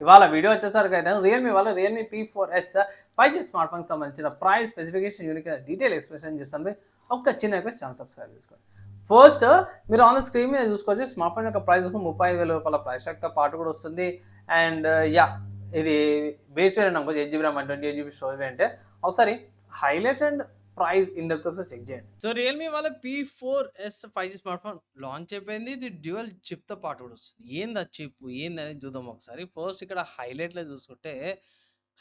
ఇవాళ వీడియో వచ్చేసరికి అయితే రియల్‌మీ వాళ్ళ రియల్‌మీ P4S 5G స్మార్ట్ ఫోన్‌కి సంబంధించిన price, specification, unique detail explanation చేస్తాను. ఒక్క చిన్న రిక్వెస్ట్, ఛానల్ సబ్స్క్రైబ్ చేసుకోండి. ఫస్ట్ మీరు ఆన్ ద స్క్రీన్ మీద చూసుకోవచ్చు. స్మార్ట్ ఫోన్ యొక్క ప్రైస్ 35,000 రూపాయల ప్రైస్ ట్యాగ్‌తో పాటు కూడా వస్తుంది. And yeah! ఇది బేస్ వేరియంట్ అనుకోవచ్చు. 8 GB RAM and 28 GB storage అంటే ఒకసారి highlights and price in depth ఒకసారి చెక్ చేయండి. సో రియల్‌మీ వాళ్ళ P4S 5G smart phone launch అయిపోయింది. ఇది డ్యూయల్ చిప్‌తో పాటు కూడా వస్తుంది. ఏంది ఆ చిప్? ఏందనేది చూద్దాం ఒకసారి. ఫస్ట్ ఇక్కడ హైలైట్‌లో చూసుకుంటే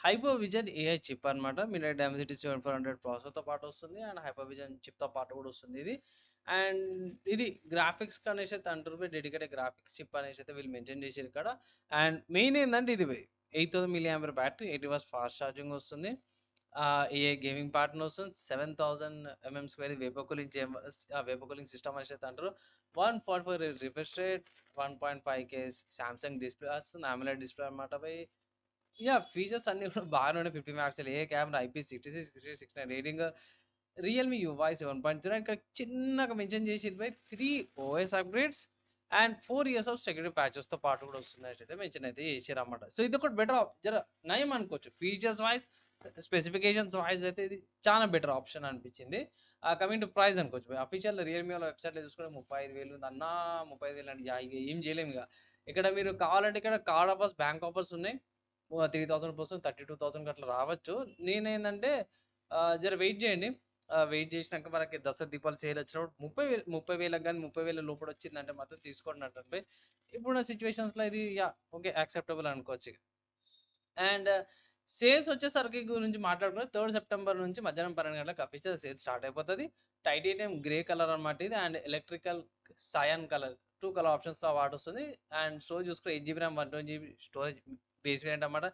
హైపర్ విజన్ ఏఐ చిప్ అనమాట. మీడియాటెక్ డైమెన్సిటీ 7400 ప్రాసెసర్‌తో పాటు వస్తుంది. అండ్ హైపర్ విజన్ చిప్‌తో పాటు కూడా వస్తుంది ఇది. అండ్ ఇది గ్రాఫిక్స్‌కి అనేసి అయితే అంటారు. డెడికేటెడ్ గ్రాఫిక్స్ చిప్ అనేసి అయితే వీళ్ళు మెన్షన్ చేసారు ఇక్కడ. అండ్ మెయిన్ ఏందంటే ఇది 8000 milli ampere battery, 80 watts fast charging వస్తుంది. ఏఐ గేమింగ్ పార్ట్నర్ వస్తుంది. 7000 square vapour cooling vapour cooling system అనేసి అయితే అంటారు. 144 refresh rate, 1.5K Samsung display వస్తుంది. AMOLED డిస్ప్లే అనమాట భయ్. ఫీచర్స్ అన్నీ కూడా బాగానే ఉన్నాయి. 50 మెగాపిక్సెల్ ఏ కెమెరా, IP66, 69 రేటింగ్, రియల్‌మీ UI 7.0. ఇక్కడ చిన్నగా మెన్షన్ చేసిర్రు బై 3 OS upgrades and 4 years of security ప్యాచెస్‌తో పాటు కూడా వస్తుందనేసి అయితే మెన్షన్ అయితే చేసిర్రన్నమాట. సో ఇదొకటి బెటర్ జర నయం అనుకోవచ్చు. ఫీచర్స్ వైస్, స్పెసిఫికేషన్స్ వైస్ అయితే ఇది చాలా బెటర్ ఆప్షన్ అనిపించింది. కమింగ్ టు ప్రైస్ అనుకోవచ్చు. అఫీషియల్ రియల్‌మీ వాళ్ళ వెబ్‌సైట్‌లో చూసుకుంటే 35,000 ఉంది. అన్నా 35,000 అంటే ఇక ఏం చేయలేము ఇక. ఇక్కడ మీరు కావాలంటే ఇక్కడ కార్డ్ ఆఫర్స్, బ్యాంక్ ఆఫర్స్ ఉన్నాయి. 3000 కోసం 32,000కి అట్లా రావచ్చు. నేనేందంటే జర వెయిట్ చేయండి. వెయిట్ చేసినాక మనకి దసరా దీపావళి సేల్ వచ్చినప్పుడు 30,000కి గాని 30,000 లోపల వచ్చిందంటే మాత్రం తీసుకోండి అంటాను. ఇప్పుడున్న సిట్యుయేషన్స్‌లో ఇది ఓకే, యాక్సెప్టబుల్ అనుకోవచ్చు. అండ్ సేల్స్ వచ్చేసరికి గురించి మాట్లాడుకుంటే 3 సెప్టెంబర్ నుంచి మధ్యాహ్నం 12 గంటలకు అఫీషియల్ సేల్స్ స్టార్ట్ అయిపోతది. టైటానియం గ్రే కలర్ అనమాట ఇది. And electrical cyan colour, 2 colour ఆప్షన్స్‌తో వాటొస్తుంది. అండ్ స్టోరేజ్ చూసుకుంటే 8 GB RAM, 128 GB storage base variant అనమాట.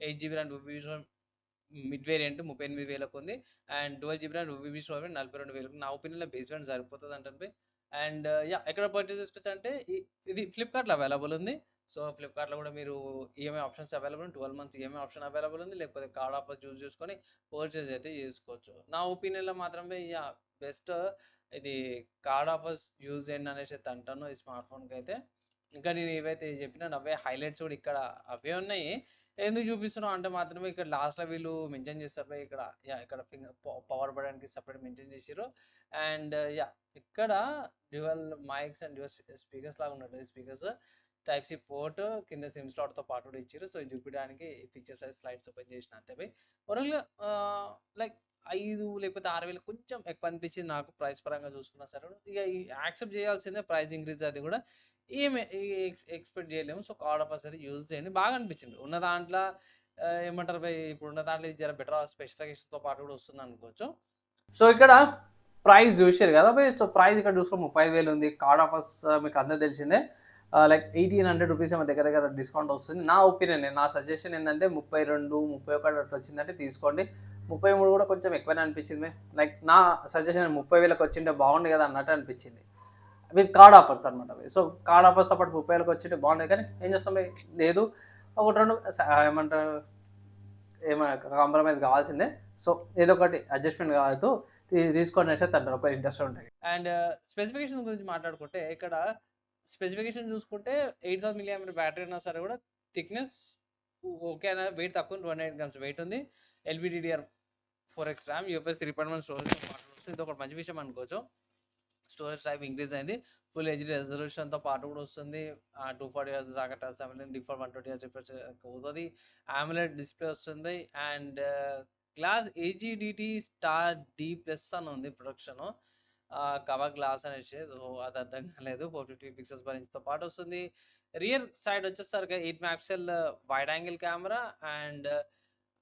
8 జీబీ ర్యామ్, 2 మిడ్ వేరియంట్ 38,000కి ఉంది. అండ్ 12 జీబీ ర్యామ్, 2 స్టోరేజ్ 42,000కి. నా ఒపీనియన్‌లో బేస్ వేరియంట్ సరిపోతది అంటాను. అండ్ ఎక్కడ పర్చేస్ చేసుకోవచ్చు అంటే ఇది ఫ్లిప్‌కార్ట్‌లో అవైలబుల్ ఉంది. సో ఫ్లిప్‌కార్ట్‌లో కూడా మీరు ఈఎంఐ ఆప్షన్స్ అవైలబుల్ ఉంది. 12 మంత్స్ ఈఎంఐ ఆప్షన్ అవైలబుల్ ఉంది. లేకపోతే కార్డ్ ఆఫర్స్ చూస్ చేసుకొని పర్చేస్ అయితే చేసుకోవచ్చు. నా ఒపీనియన్‌లో మాత్రమే బెస్ట్ ఇది కార్డ్ ఆఫర్స్ యూజ్ చేయండి అనేసి అయితే అంటాను ఈ స్మార్ట్ ఫోన్‌కైతే. ఇంకా నేను ఏవైతే చెప్పినానో అవే హైలైట్స్ కూడా ఇక్కడ అవే ఉన్నాయి. ఎందుకు చూపిస్తున్నాం అంటే మాత్రమే ఇక్కడ లాస్ట్‌లో వీళ్ళు మెన్షన్ చేస్తారు. ఇక్కడ ఇక్కడ పవర్ బటన్‌కి సెపరేట్ మెన్షన్ చేసిర్రు. అండ్ ఇక్కడ dual mics and dual speakers లాగా ఉన్నట్టు స్పీకర్స్. టైప్ సి పోర్ట్ కింద సిమ్ స్లాట్‌తో పాటు కూడా ఇచ్చారు. సో ఇది చూపించడానికి పిక్చర్ సైజ్ స్లైడ్స్ ఓపెన్ చేసిన అంతే బై. ఓవరాల్‌గా లైక్ 5 లేకపోతే 6,000 కొంచెం ఎక్కువ అనిపించింది నాకు ప్రైస్ పరంగా చూసుకున్నా సరే. ఇక యాక్సెప్ట్ చేయాల్సిందే ప్రైస్ ఇంక్రీజ్ అది కూడా. ఏమి ఎక్స్‌పెక్ట్ చేయలేము. సో కార్డ్ ఆఫర్స్ అయితే యూజ్ చేయండి. బాగా అనిపించింది. ఉన్న దాంట్లో ఏమంటారు భయ్, ఇప్పుడున్న దాంట్లో ఇది జర బెటర్ స్పెసిఫికేషన్‌తో పాటు కూడా వస్తుందనుకోవచ్చు. సో ఇక్కడ ప్రైస్ చూసారు కదా బై. సో ప్రైస్ ఇక్కడ చూసుకుంటే 35,000 ఉంది. కార్డ్ ఆఫర్స్ మీకు అందరూ తెలిసిందే. లైక్ 1,800 రూపీస్ ఏమో దగ్గర దగ్గర డిస్కౌంట్ వస్తుంది. నా ఒపీనియన్, నా సజెషన్ ఏంటంటే 32, 31 అట్లా వచ్చిందంటే తీసుకోండి. 33 కూడా కొంచెం ఎక్కువనే అనిపించింది. లైక్ నా సజెషన్ 30,000కి వచ్చింటే బాగుండు కదా అన్నట్టు అనిపించింది. విత్ కార్డ్ ఆఫర్స్ అనమాట. సో కార్డ్ ఆఫర్స్తో పాటు 30,000కి వచ్చింటే బాగుండేది, కానీ ఏం చేస్తాం బై, లేదు. ఒకటి రెండు ఏమంటారు, కాంప్రమైజ్ కావాల్సిందే. సో ఏదో ఒకటి అడ్జస్ట్మెంట్ కాదు, తీసుకోండి అనేసి అంటారు ఒక ఇంట్రెస్ట్ ఉంటాయి. అండ్ స్పెసిఫికేషన్ గురించి మాట్లాడుకుంటే ఇక్కడ స్పెసిఫికేషన్ చూసుకుంటే 8000 మిల్లీ ఆంపియర్ బ్యాటరీ అయినా సరే కూడా థిక్నెస్ ఓకే అయినా వెయిట్ తక్కువ 28 గ్రామ్స్ వెయిట్ ఉంది. LPDDR4X ర్యామ్, యూఎఫ్ఎస్ 3.1 స్టోరేజ్ వస్తుంది. ఇది ఒక మంచి విషయం అనుకోవచ్చు. స్టోరేజ్ టైప్ ఇంక్రీజ్ అయింది. ఫుల్ హెచ్డీ రెజల్యూషన్తో పాటు కూడా వస్తుంది. 240 హెర్ట్జ్ దాకా touch sampling, default 120 hertz refresh అవుతుంది. AMOLED డిస్ప్లే వస్తుంది. And glass AGDT star D plus అని ఉంది ప్రొడక్షన్. కవర్ గ్లాస్ అనేసి అది అర్థం కాలేదు. 450 పిక్సెల్స్ పర్ ఇంచ్తో పాటు వస్తుంది. రియర్ సైడ్ వచ్చేసరికి 8 megapixel wide angle camera and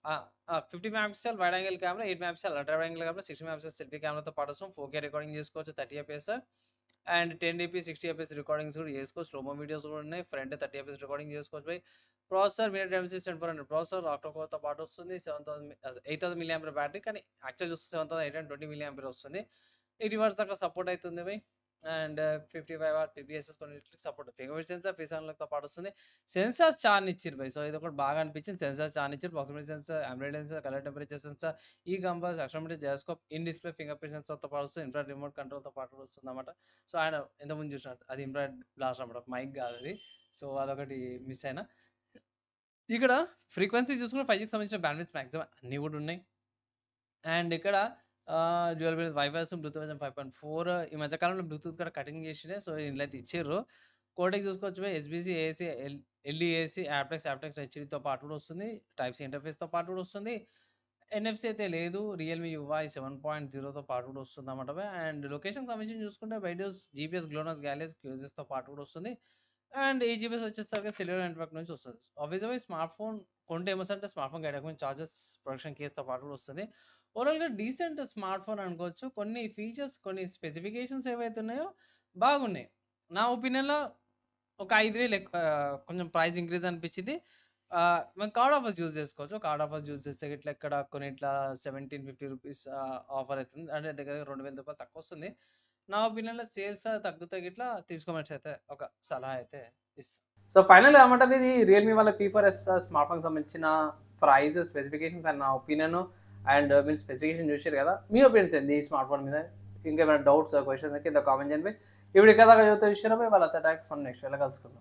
50 megapixel wide angle camera, 8 megapixel ultra wide angle camera, 60 megapixel selfie కెమెరాతో పాటు వస్తాం. 4K రికార్డింగ్ చేసుకోవచ్చు, 30 FPS and 1080p 60 FPS recordings కూడా చేసుకోవచ్చు. స్లోమో వీడియోస్ కూడా ఉన్నాయి. ఫ్రంట్ 30 FPS రికార్డింగ్ చేసుకోవచ్చు బై. ప్రాసెసర్ మీడియాటెక్ డైమెన్సిటీ 7400 ప్రాసెసర్, ఆక్టోకోర్తో పాటు వస్తుంది. 8,000 మిల్లీ ఆంపియర్ బ్యాటరీ, కానీ యాక్చువల్ చూస్తే 7,820 మిల్లీ ఆంపియర్ వస్తుంది. 80 వాట్స్ దాకా సపోర్ట్ అవుతుంది బై. అండ్ 55 వాట్ PPSS కొన్నిటికి సపోర్ట్. ఫింగర్ సెన్సార్, ఫేస్ అన్లాక్‌తో పాటు వస్తుంది. సెన్సార్స్ చాలా ఇచ్చిర్రు బై. సో ఇది ఒకటి బాగా అనిపించింది. సెన్సార్ చాలా ఇచ్చిర్రు. Proximity sensor, ambient sensor, colour temperature sensor, ఈ compass, accelerometer, gyroscope, in display fingerprint సెన్సార్‌తో పాటు వస్తుంది. ఇన్ఫ్రారెడ్ రిమోట్ కంట్రోల్‌తో పాటు వస్తుందన్నమాట. సో ఆయన ఇంతకుముందు చూసినట్టు అది ఇన్ఫ్రారెడ్ బ్లాస్ట్ అన్నమాట, మైక్ కాదు అది. సో అదొకటి మిస్ అయినా. ఇక్కడ ఫ్రీక్వెన్సీ చూసుకుంటే 5Gకి సంబంధించిన బ్యాండ్‌విడ్త్ మాక్సిమం అన్నీ కూడా ఉన్నాయి. అండ్ ఇక్కడ డ్యూయల్ బ్లూటూత్ వైఫై వస్తుంది. బ్లూటూత్ వెర్షన్ 5.4 ఈ మధ్య కాలంలో బ్లూటూత్ కూడా కటింగ్ చేసిండే. సో, దీంట్లో అయితే ఇచ్చిర్రు. కోడెక్ చూసుకోవచ్చు ఎస్‌బీసీ, ఏఏసీ, ఎల్‌డిఏసీ, యాప్టెక్స్ హెచ్‌డీతో పాటు కూడా వస్తుంది. టైప్ సి ఇంటర్ఫేస్‌తో పాటు కూడా వస్తుంది. ఎన్ఎఫ్‌సి అయితే లేదు. రియల్‌మీ యూఐ 7.0తో పాటు కూడా వస్తుందన్నమాట. అండ్ లొకేషన్‌కి సంబంధించి చూసుకుంటే బైడూస్, జీపీఎస్, గ్లోనాస్, గ్యాలేస్, క్యూజిస్‌తో పాటు కూడా వస్తుంది. అండ్ ఈ జీపీఎస్ వచ్చేసరికి సెల్యులార్ నెట్వర్క్ నుంచి వస్తది. ఆబ్వియస్‌గా ఈ స్మార్ట్ ఫోన్ కొంటే ఏమొస్తదంటే స్మార్ట్ ఫోన్ గైడ్ చార్జెస్, ప్రొడక్షన్ కేస్‌తో పాటు కూడా వస్తుంది. ఓవరాల్‌గా డీసెంట్ స్మార్ట్ ఫోన్ అనుకోవచ్చు. కొన్ని ఫీచర్స్, కొన్ని స్పెసిఫికేషన్స్ ఏవైతే ఉన్నాయో బాగున్నాయి. నా ఒపీనియన్‌లో ఒక 5,000 కొంచెం ప్రైస్ ఇంక్రీజ్ అనిపించింది. మనం కార్డ్ ఆఫర్స్ యూజ్ చేసుకోవచ్చు. కార్డ్ ఆఫర్స్ యూజ్ చేస్తే ఇట్లా ఇక్కడ కొన్ని ఇట్లా రూ. 1750 ఆఫర్ అయితుంది. అంటే దగ్గర రూ. 2,000 తక్కువొస్తుంది. నా ఒపీనియన్‌లో సేల్స్ తగ్గుతే గిట్లా తీసుకోమనేసి అయితే ఒక సలహా అయితే ఇస్తా. సో, ఫైనల్‌గా ఏమంటే ఇది రియల్‌మీ వాళ్ళ పీ4ఎస్ స్మార్ట్ ఫోన్‌కి సంబంధించిన ప్రైస్, స్పెసిఫికేషన్స్ అండ్ నా ఒపీనియన్ అండ్ మీరు స్పెసిఫికేషన్ చూసారు కదా! మీ ఒపీనియన్స్ ఏంది ఈ స్మార్ట్ ఫోన్ మీద? ఇంకేమైనా డౌట్స్, క్వెషన్స్ కింద కామెంట్ చేయండి. ఈ వీడియో ఇక్కడ దాకా చూస్తే చూసారా వాళ్ళ నెక్స్ట్ వీడియోలో కలుసుకుందాం.